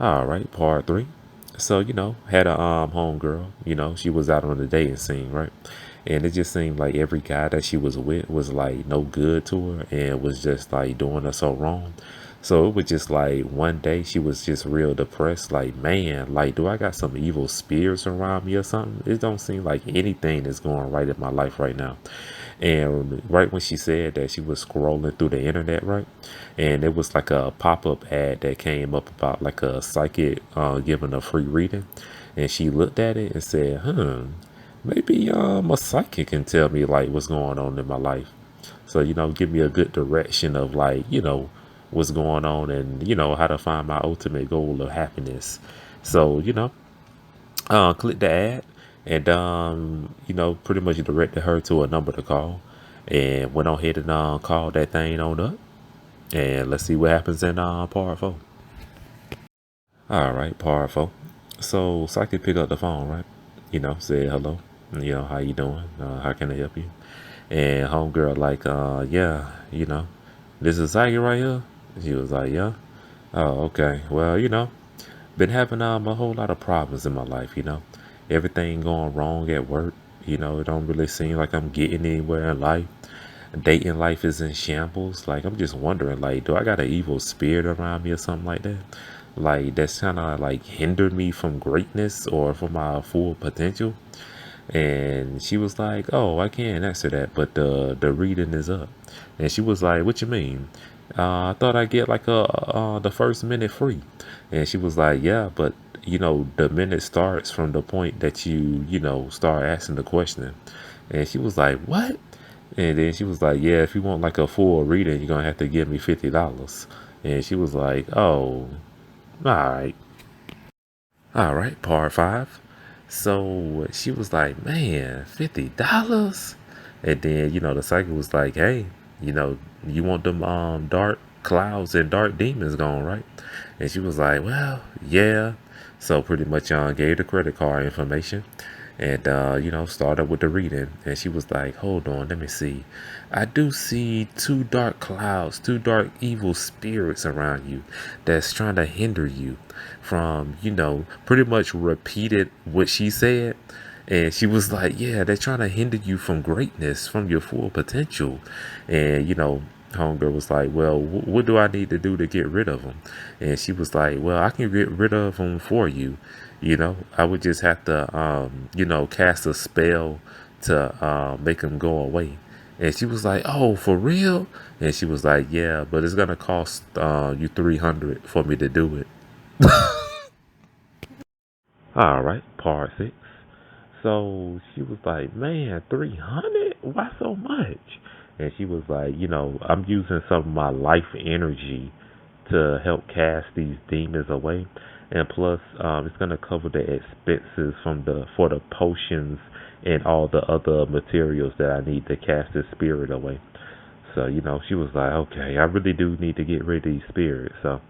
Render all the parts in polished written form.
All right, part three. So, had a home girl, she was out on the dating scene, right? And it just seemed like every guy that she was with was like no good to her and was just like doing her so wrong. So it was just like one day she was just real depressed, like, man, like, do I got some evil spirits around me or something? It don't seem like anything is going right in my life right now. And right when she said that, she was scrolling through the internet, right? And it was like a pop-up ad that came up about like a psychic giving a free reading. And she looked at it and said, maybe a psychic can tell me like what's going on in my life. So, give me a good direction of like, what's going on and, how to find my ultimate goal of happiness. So, click the ad and pretty much directed her to a number to call and went on ahead and called that thing on up and let's see what happens in part four. All right, part four. So Psychic pick up the phone, right? Said hello. How you doing? How can I help you? And homegirl like, yeah, this is Psychic right here. She was like, yeah. Oh, okay. Well, been having a whole lot of problems in my life, everything going wrong at work. It don't really seem like I'm getting anywhere in life. Dating life is in shambles. Like, I'm just wondering, like, do I got an evil spirit around me or something like that? Like, that's kind of like hindered me from greatness or from my full potential. And she was like, oh, I can't answer that, but the reading is up. And she was like, what you mean? I thought I get like the first minute free. And she was like, yeah, but the minute starts from the point that you start asking the question. And she was like, what? And then she was like, yeah, if you want like a full reading, you're gonna have to give me $50. And she was like, oh, all right. All right, part five. So she was like, man, $50? And then, the psychic was like, hey, you know, you want them dark clouds and dark demons gone, right? And she was like, well, yeah. So pretty much gave the credit card information and started with the reading. And she was like, hold on, let me see. I do see two dark clouds, two dark evil spirits around you that's trying to hinder you from, pretty much repeated what she said. And she was like, yeah, they're trying to hinder you from greatness, from your full potential. And, homegirl was like, well, what do I need to do to get rid of them? And she was like, well, I can get rid of them for you. I would just have to, cast a spell to make them go away. And she was like, oh, for real? And she was like, yeah, but it's going to cost you 300 for me to do it. All right, part six. So she was like, man, 300? Why so much? And she was like, I'm using some of my life energy to help cast these demons away. And plus, it's gonna cover the expenses for the potions and all the other materials that I need to cast this spirit away. So, she was like, okay, I really do need to get rid of these spirits. So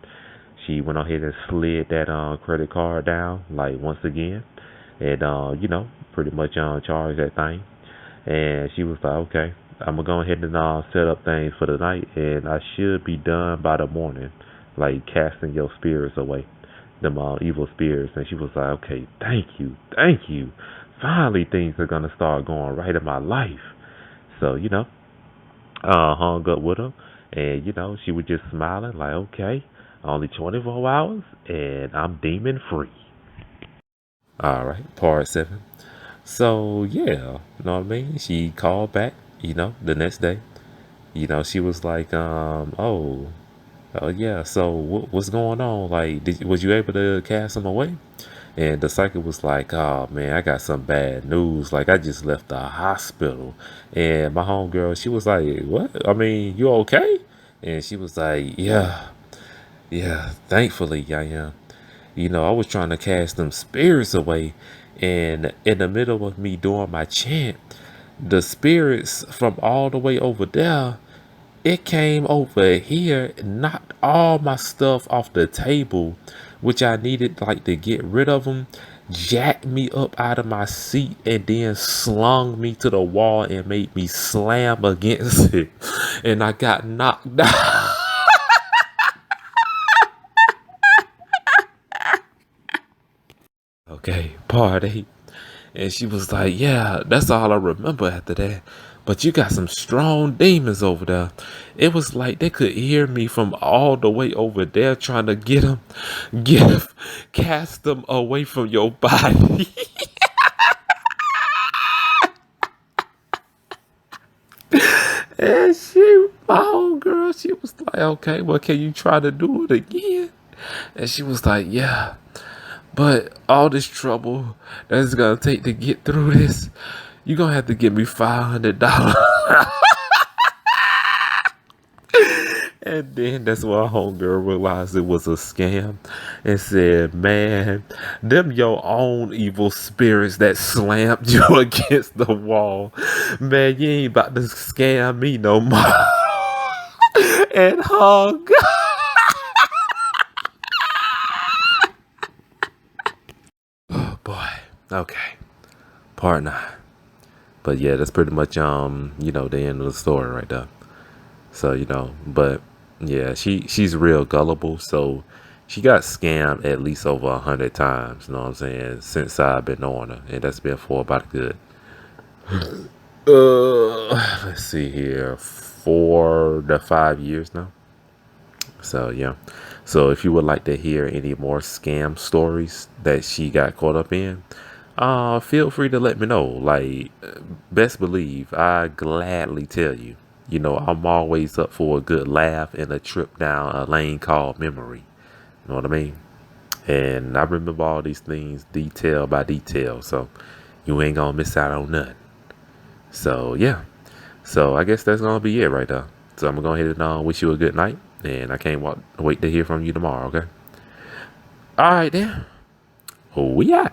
she went ahead and slid that credit card down like once again and pretty much charged that thing. And she was like, okay, I'm gonna go ahead and set up things for the night, and I should be done by the morning, like casting your spirits away, them evil spirits. And she was like, okay, thank you. Finally, things are gonna start going right in my life. So hung up with her, and she was just smiling like, okay, only 24 hours, and I'm demon free. All right, part seven. So yeah, you know what I mean? She called back, the next day. She was like, oh yeah. So what's going on? Like, was you able to cast him away? And the psychic was like, oh man, I got some bad news. Like, I just left the hospital, and my homegirl, she was like, what? I mean, you okay? And she was like, yeah, yeah. Thankfully, I am. I was trying to cast them spirits away, and in the middle of me doing my chant, the spirits from all the way over there, it came over here, knocked all my stuff off the table, which I needed like to get rid of them, jacked me up out of my seat, and then slung me to the wall and made me slam against it, and I got knocked out. Okay, part 8. And she was like, yeah, that's all I remember after that. But you got some strong demons over there. It was like they could hear me from all the way over there trying to get 'em, cast them away from your body. And my homegirl, she was like, okay, well, can you try to do it again? And she was like, yeah, but all this trouble that it's gonna take to get through this, you gonna have to give me $500. And then that's why homegirl realized it was a scam and said, man, them your own evil spirits that slammed you against the wall. Man, you ain't about to scam me no more. And hung. Oh boy. Okay. Part 9. But yeah, that's pretty much the end of the story right there. So, but yeah, she's real gullible. So she got scammed at least over 100 times, you know what I'm saying, since I've been on her. And that's been for about a good let's see here, 4 to 5 years now. So yeah. So if you would like to hear any more scam stories that she got caught up in, feel free to let me know. Like, best believe I gladly tell you. I'm always up for a good laugh and a trip down a lane called memory. You know what I mean? And I remember all these things detail by detail, so you ain't gonna miss out on nothing. So yeah. So I guess that's gonna be it right there. So I'm gonna go ahead and wish you a good night, and I can't wait to hear from you tomorrow. Okay. All right then. Oh yeah.